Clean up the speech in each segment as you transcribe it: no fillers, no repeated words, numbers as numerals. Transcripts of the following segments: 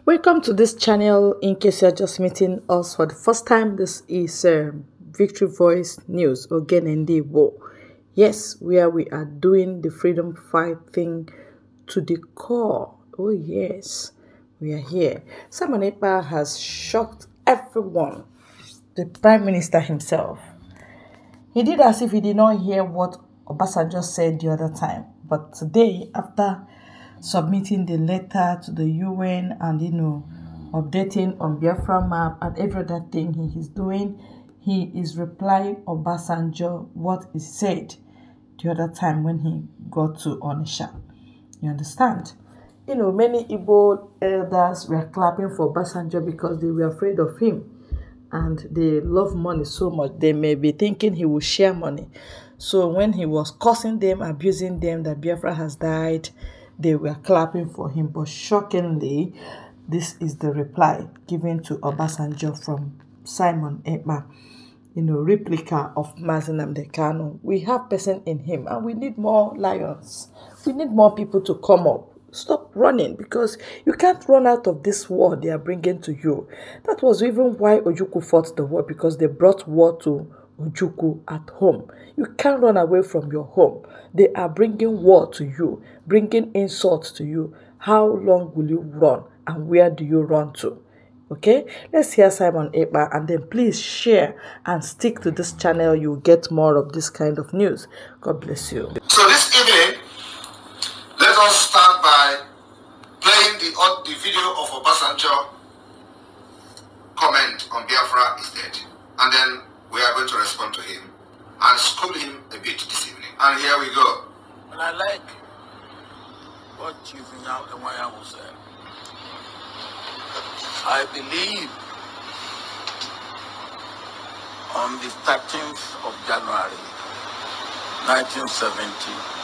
Welcome to this channel. In case you're just meeting us for the first time, this is Victory Voice News Ogenende Wo. Yes, where we are doing the freedom fight thing to the core. Oh yes, we are here. Simon Ekpa has shocked everyone. The Prime Minister himself. He did as if he did not hear what Obasanjo said the other time. But today, after submitting the letter to the UN and, updating on Biafra map and every other thing he is doing, he is replying Obasanjo what he said the other time when he got to Onitsha. You understand? Many Igbo elders were clapping for Obasanjo because they were afraid of him. And they love money so much, they may be thinking he will share money. So when he was cursing them, abusing them, that Biafra has died, they were clapping for him. But shockingly, this is the reply given to Obasanjo from Simon Ekpa, replica of Mazi Nnamdi Kanu. We have person in him, and we need more lions. We need more people to come up. Stop running, because you can't run out of this war they are bringing to you. That was even why Ojukwu fought the war, because they brought war to Ojukwu at home. You can't run away from your home. They are bringing war to you, bringing insults to you. How long will you run, and where do you run to? Okay, let's hear Simon Ekpa, and then please share and stick to this channel. You'll get more of this kind of news. God bless you. So this evening, let us start by playing the video of Obasanjo comment on Biafra is dead. And then we are going to respond to him and school him a bit this evening. And here we go. And I like what Chief Nyamu said. I believe on the 13th of January 1970,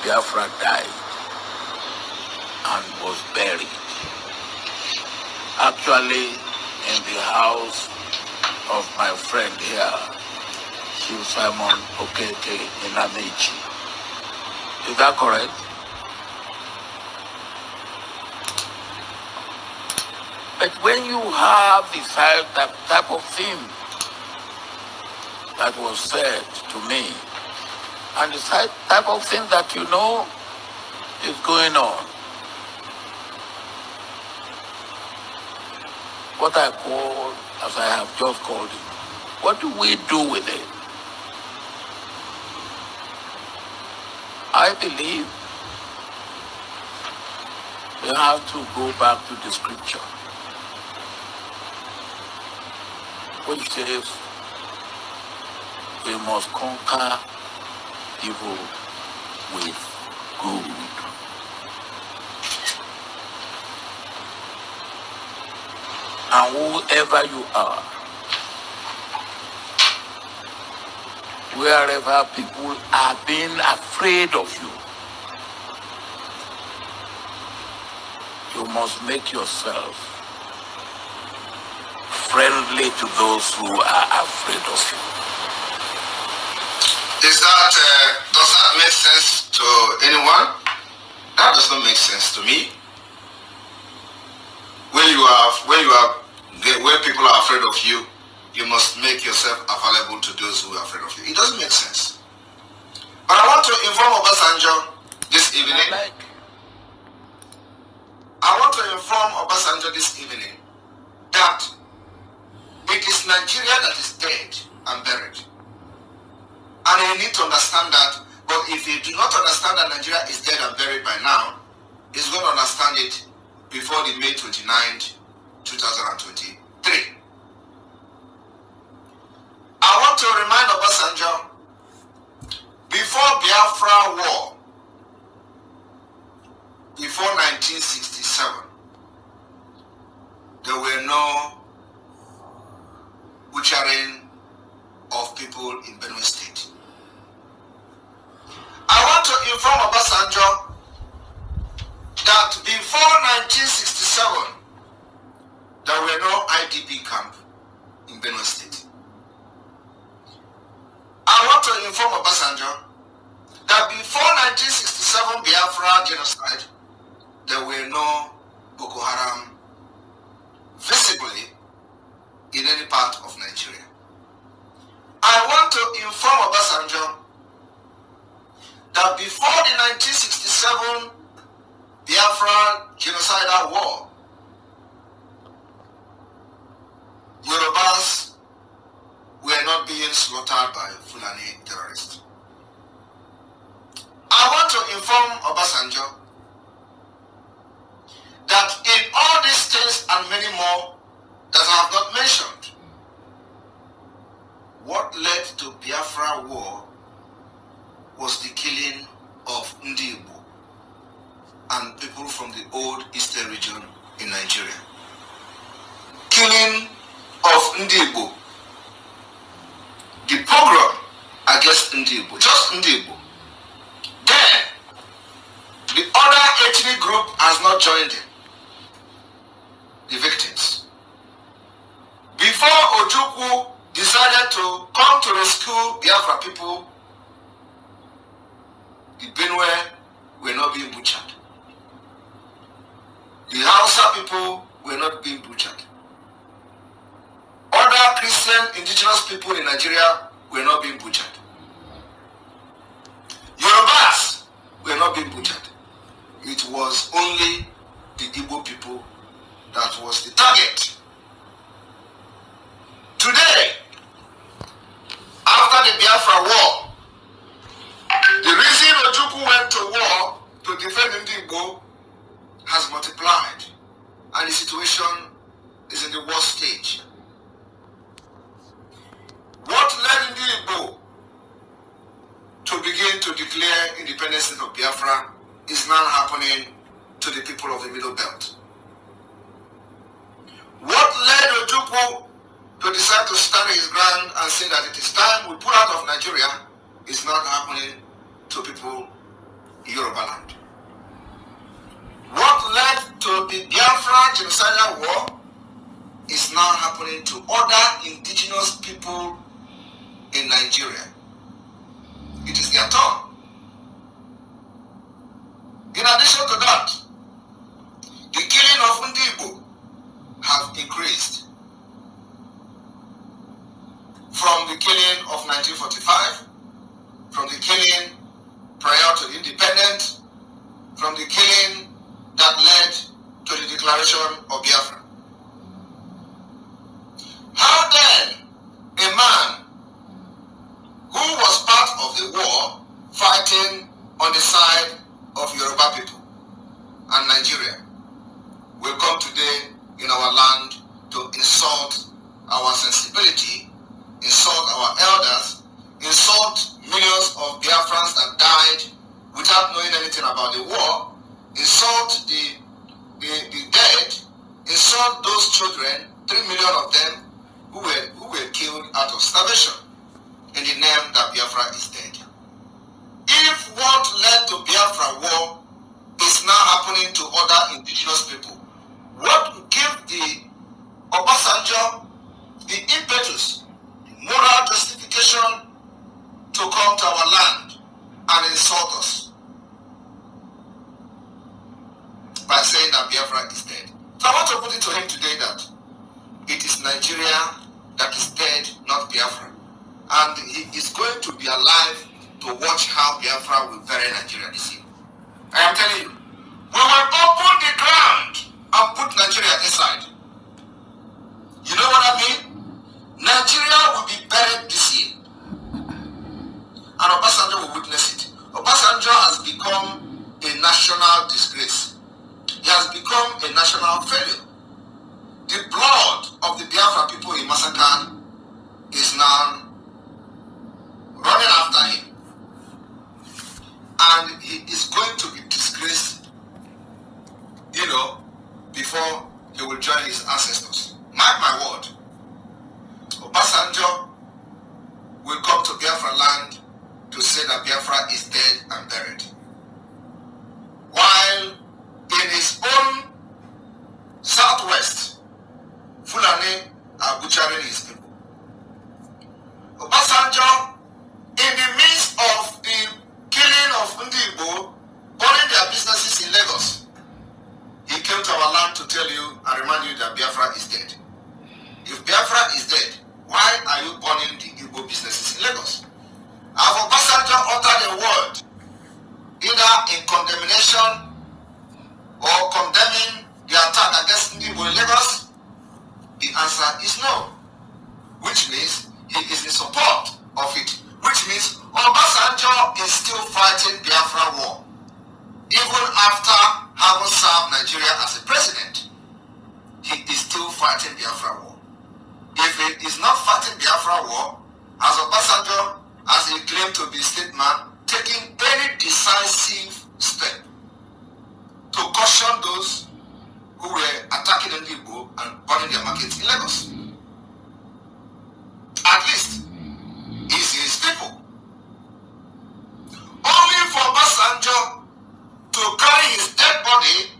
Biafra died and was buried. Actually, in the house of my friend here, Chief Simon Okeke in Amici. Is that correct? But when you have the type of thing that was said to me, and the type of thing that you know is going on, what I call, as I have just called it, what do we do with it? I believe we have to go back to the scripture, which says we must conquer evil with good. And whoever you are, wherever people are being afraid of you, you must make yourself friendly to those who are afraid of you. Does that make sense to anyone? That does not make sense to me. When people are afraid of you, you must make yourself available to those who are afraid of you. It doesn't make sense. But I want to inform Obasanjo this evening. I want to inform Obasanjo this evening that it is Nigeria that is dead and buried. And you need to understand that. But if you do not understand that Nigeria is dead and buried by now, he's going to understand it before the May 29th, 2023. I want to remind Obasanjo, before Biafra War, before 1967, there were no butchering of people in Benue State. I want to inform Obasanjo that before 1967, there were no IDP camp in Benue State. I want to inform Obasanjo that before 1967 Biafra genocide, there were no Boko Haram Nigeria. I want to inform Obasanjo that before the 1967 Biafra genocidal war, Yorubas were not being slaughtered by Fulani terrorists. I want to inform Obasanjo that in all these things and many more that I have not mentioned, what led to Biafra war was the killing of Ndi Igbo and people from the old eastern region in Nigeria. Killing of Ndi Igbo, the pogrom against Ndi Igbo, just Ndi Igbo. Then, the other ethnic group has not joined in, the victims. Before Ojukwu decided to come to rescue Biafra people, the Benue were not being butchered. The Hausa people were not being butchered. Other Christian indigenous people in Nigeria were not being butchered. Yorubas were not being butchered. It was only the Igbo people that was the target. Today, after the Biafra war, the reason Ojukwu went to war to defend Ndi Igbo has multiplied, and the situation is in the worst stage. What led Ndi Igbo to begin to declare independence of Biafra is now happening to the people of the Middle Belt. What led Ojukwu to decide to stand his ground and say that it is time we pull out of Nigeria is not happening to people in Yoruba land. What led to the Biafra genocidal war is now happening to other indigenous people in Nigeria. It is their turn. In addition to that, the killing of Ndi Igbo have increased from the killing of 1945, from the killing prior to independence, from the killing that led to the declaration of Biafra. How then a man who was part of the war fighting on the side of Yoruba people and Nigeria will come today in our land to insult our sensibility, insult our elders, insult millions of Biafrans that died without knowing anything about the war, insult the dead, insult those children, 3 million of them who were killed out of starvation in the name that Biafra is dead. If what led to Biafra war is now happening to other indigenous people, what will give the Obasanjo the impetus, the moral justification to come to our land and insult us by saying that Biafra is dead? So I want to put it to him today that it is Nigeria that is dead, not Biafra. And he is going to be alive to watch how Biafra will bury Nigeria this year. I am telling you, we will open the ground and put Nigeria inside. You know what I mean? Nigeria will be buried this year. And Obasanjo will witness it. Obasanjo has become a national disgrace. He has become a national failure. The blood of the Biafra people in massacre is now running after him. And he is going to be disgraced, before he will join his ancestors. Mark my word. Obasanjo will come to Biafra land to say that Biafra is dead and buried. While in his own southwest, Fulani are butchering his people. Obasanjo, in the midst of the killing of Ndi Igbo, burning their businesses in Lagos, he came to our land to tell you and remind you that Biafra is dead. If Biafra is dead, why fighting Biafra war. If it is not fighting Biafra war, as Obasanjo, as he claimed to be statesman, taking any decisive step to caution those who were attacking Ndigbo and burning their markets in Lagos. At least, he's his people. Only for Obasanjo to carry his dead body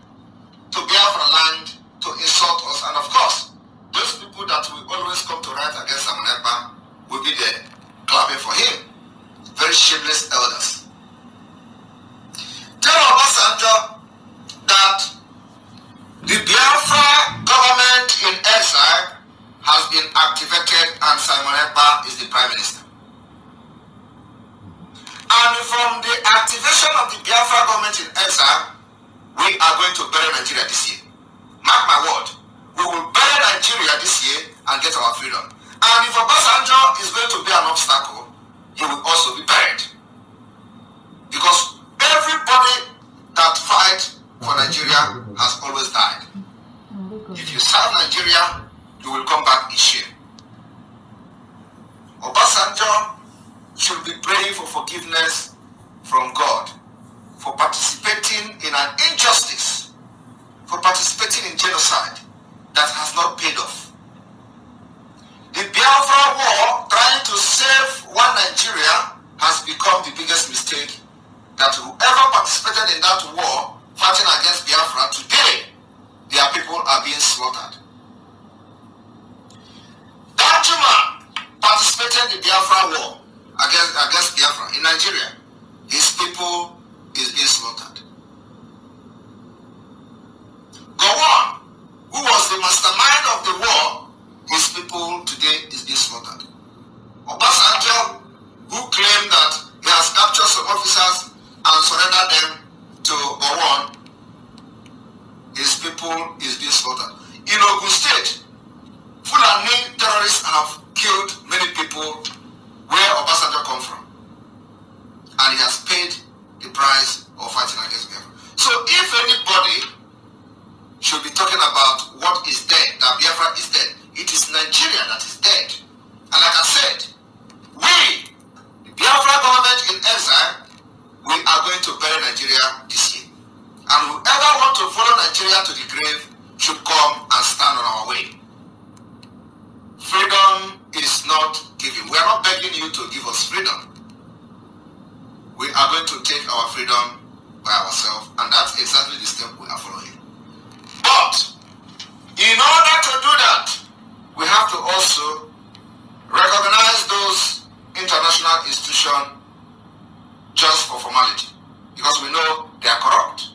to Biafra land to insult us. And of course, those people that will always come to write against Simon Ekpa will be there clapping for him. Very shameless elders. Tell Obasanjo that the Biafra government in exile has been activated and Simon Ekpa is the Prime Minister. And from the activation of the Biafra government in exile, we are going to bury Nigeria this year. Mark my word. We will bury Nigeria this year and get our freedom. And if Obasanjo is going to be an obstacle, he will also be buried. Because everybody that fights for Nigeria has always died. If you serve Nigeria, you will come back in shame. Obasanjo should be praying for forgiveness from God for participating in an injustice, for participating in genocide that has not paid off. The Biafra war, trying to save one Nigeria, has become the biggest mistake. That whoever participated in that war, fighting against Biafra, today, their people are being slaughtered. Danjuma participated in the Biafra war against Biafra in Nigeria. His people is being slaughtered. Gowon, who was the mastermind of the war, his people today is being slaughtered. Obasanjo, who claimed that he has captured some officers and surrendered them to Gowon, his people is being slaughtered. In Ogun State, Fulani terrorists have killed many people where Obasanjo come from. And he has paid the price of fighting against Biafra. So if anybody should be talking about what is dead, that Biafra is dead, it is Nigeria that is dead. And like I said, we, the Biafra government in exile, we are going to bury Nigeria this year. And whoever wants to follow Nigeria to the grave should come and stand on our way. Freedom is not given. We are not begging you to give us freedom. We are going to take our freedom by ourselves, and that's exactly the step we are following. But in order to do that, we have to also recognize those international institutions just for formality, because we know they are corrupt.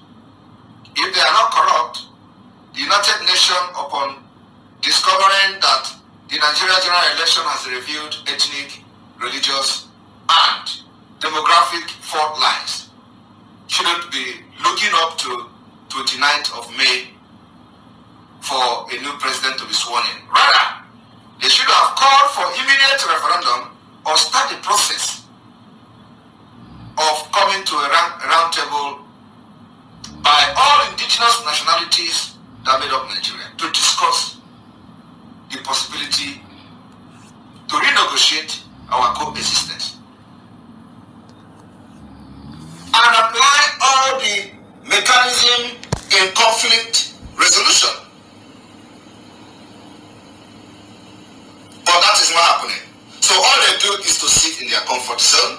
If they are not corrupt, the United Nations, upon discovering that the Nigeria General Election has revealed ethnic, religious, and demographic fault lines, shouldn't be looking up to 29th of May for a new president to be sworn in. Rather, they should have called for immediate referendum or start the process of coming to a round table by all indigenous nationalities that made up Nigeria to discuss the possibility to renegotiate our coexistence and apply all the mechanism in conflict resolution. But that is not happening. So all they do is to sit in their comfort zone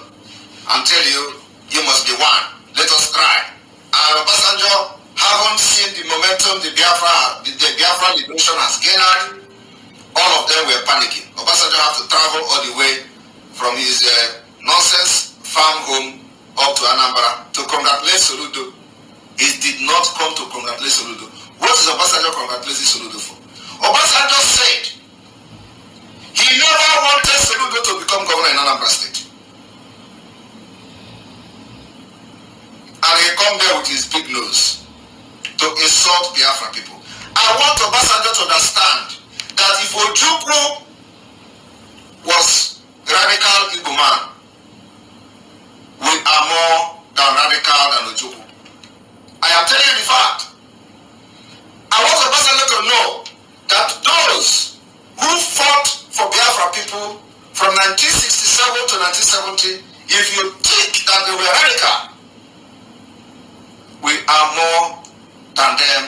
and tell you, you must be one. Let us try. And Obasanjo haven't seen the momentum the Biafra liberation has gained. All of them were panicking. Obasanjo had to travel all the way from his nonsense farm home up to Anambra to congratulate Soludo. He did not come to congratulate Soludo. What is Obasanjo congratulating Soludo for? Obasanjo said he never wanted Soludo to become governor in Anambra State. And he come there with his big nose to insult Biafra people. I want Obasanjo to understand that if Ojukwu was radical Igbo man, we are more than radical than Ojukwu. I am telling you the fact. I want Obasanjo to know that those people from 1967 to 1970, if you think that they were radical, we are more than them,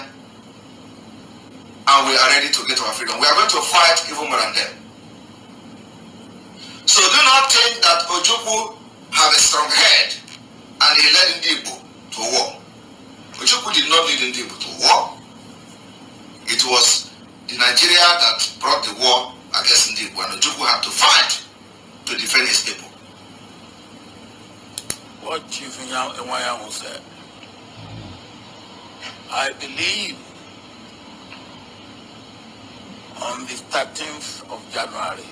and we are ready to get our freedom. We are going to fight even more than them. So do not think that Ojukwu have a strong head and he led Ndigbo to war. Ojukwu did not lead Ndigbo to war. It was the Nigeria that brought the war against Ndigbo, and Ojukwu had to fight to defend his people. What Chief Nwayamu said, I believe on the 13th of January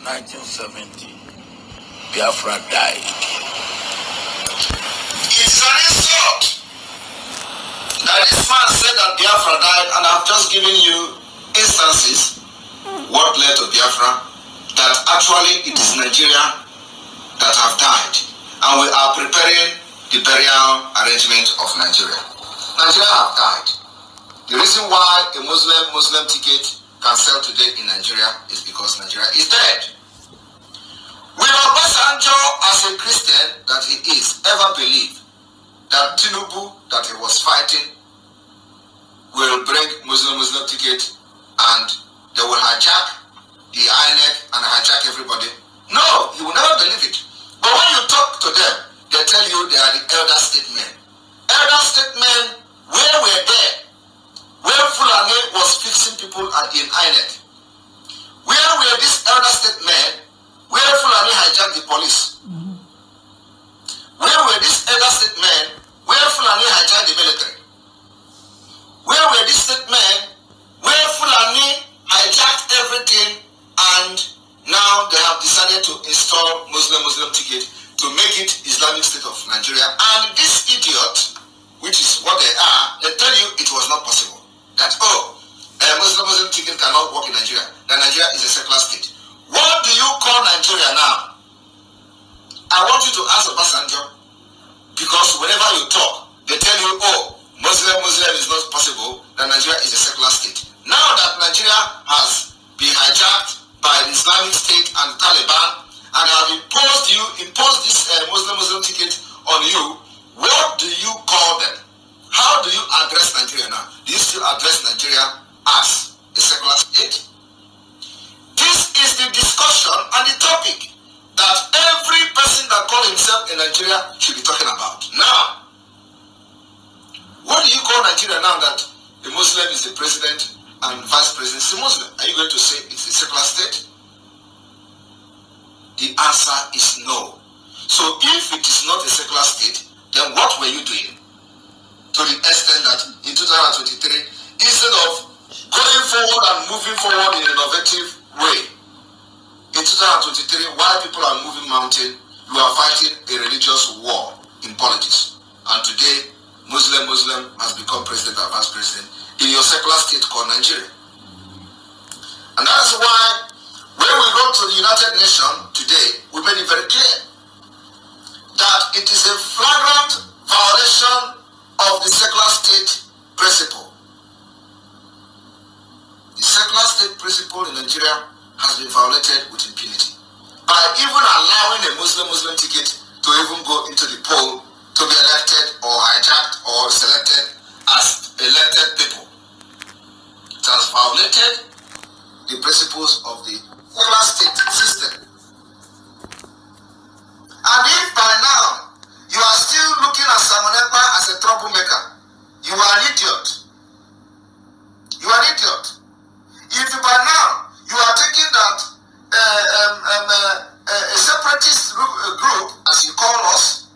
1970, Biafra died. It's an insult that this man said that Biafra died, and I've just given you instances what led to Biafra, that actually it is Nigeria that have died, and we are preparing the burial arrangement of Nigeria. Nigeria have died. The reason why a Muslim ticket can sell today in Nigeria is because Nigeria is dead. Will Obasanjo, as a Christian that he is, ever believe that Tinubu, that he was fighting, will bring Muslim ticket and they will hijack the INEC and hijack everybody? No, you will never believe it. But when you talk to them, they tell you they are the elder statesmen. Elder statesmen, where were they? Where Fulani was fixing people in INEC? Where were these elder statesmen? Where Fulani hijacked the police? Where were these elder statesmen? Where Fulani hijacked the military? Where were these statesmen? Where Fulani hijacked everything, and now they have decided to install Muslim ticket to make it Islamic State of Nigeria. And this idiot, which is what they are, they tell you it was not possible. That, Muslim ticket cannot work in Nigeria. That Nigeria is a secular state. What do you call Nigeria now? I want you to ask Obasanjo, because whenever you talk, they tell you, Muslim is not possible, that Nigeria is a secular state. Now that Nigeria has been hijacked by the Islamic State and Taliban, and have imposed this Muslim ticket on you, what do you call them? How do you address Nigeria now? Do you still address Nigeria as a secular state? This is the discussion and the topic that every person that calls himself in Nigeria should be talking about. Now, what do you call Nigeria now that the Muslim is the president and vice president is a Muslim? Are you going to say it's a secular state? The answer is no. So if it is not a secular state, then what were you doing? To the extent that in 2023, instead of going forward and moving forward in an innovative way, in 2023, while people are moving mountain, you are fighting a religious war in politics. And today, Muslim has become president and vice president in your secular state called Nigeria. And that is why when we go to the United Nations today, we made it very clear that it is a flagrant violation of the secular state principle. The secular state principle in Nigeria has been violated with impunity by even allowing a Muslim ticket to even go into the poll to be elected or hijacked or selected as elected people. It has violated the principles of the secular state system. And if by now you are still looking at Simon Ekpa as a troublemaker, you are an idiot. You are an idiot. If by now you are thinking that a separatist group, as you call us,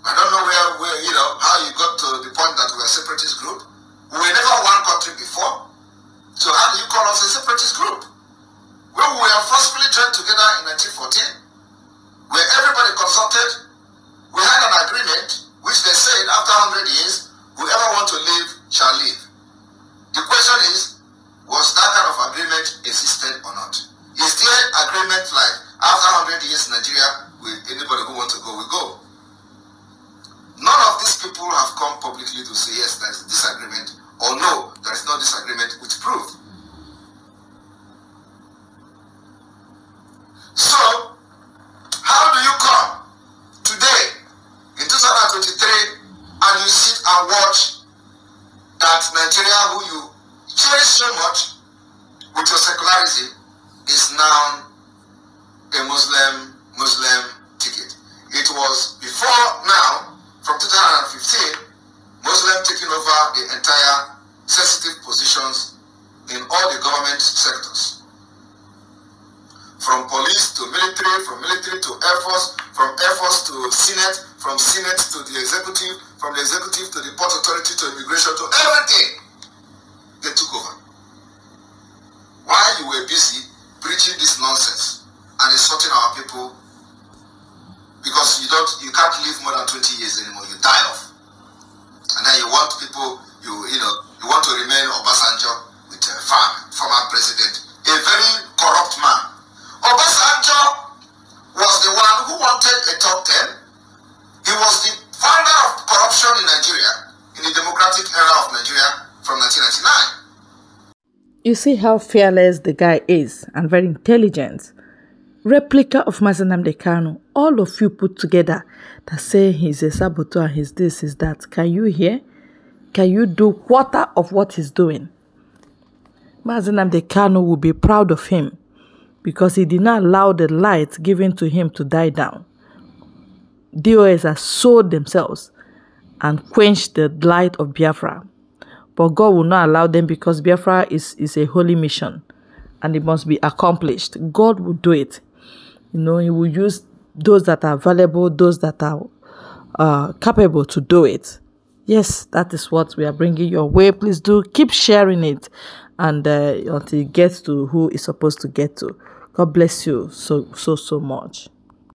I don't know where how you got to the point that we are a separatist group. We were never one country before. So how do you call us a separatist group? When we were forcefully joined together in 1914, where everybody consulted, we had an agreement which they said after 100 years, whoever wants to live shall live. The question is, was that kind of agreement existed or not? Is there agreement like after 100 years in Nigeria, with anybody who wants to go, will go? None of these people have come publicly to say yes, there is a disagreement, or no, there is no disagreement with proof. cherish so much with your secularism is now a Muslim ticket. It was before now, from 2015, Muslim taking over the entire sensitive positions in all the government sectors. From police to military, from military to Air Force, from Air Force to Senate, from Senate to the executive, from the executive to the port authority to immigration, to everything, they took over. While you were busy preaching this nonsense and insulting our people, because you can't live more than 20 years anymore, you die off. And then you want people, you want to remain Obasanjo with a former president, a very corrupt man. Obasanjo was the one who wanted a top 10. He was the founder of corruption in Nigeria, in the democratic era of Nigeria from 1999. You see how fearless the guy is and very intelligent. Replica of Mazi Nnamdi Kanu, all of you put together that say he's a saboteur, he's this, he's that. Can you hear? Can you do quarter of what he's doing? Mazi Nnamdi Kanu will be proud of him because he did not allow the light given to him to die down. DOS has sold themselves and quenched the light of Biafra. But God will not allow them because Biafra is a holy mission and it must be accomplished. God will do it. He will use those that are valuable, those that are capable to do it. Yes, that is what we are bringing your way. Please do keep sharing it and until it gets to who it's supposed to get to. God bless you so much.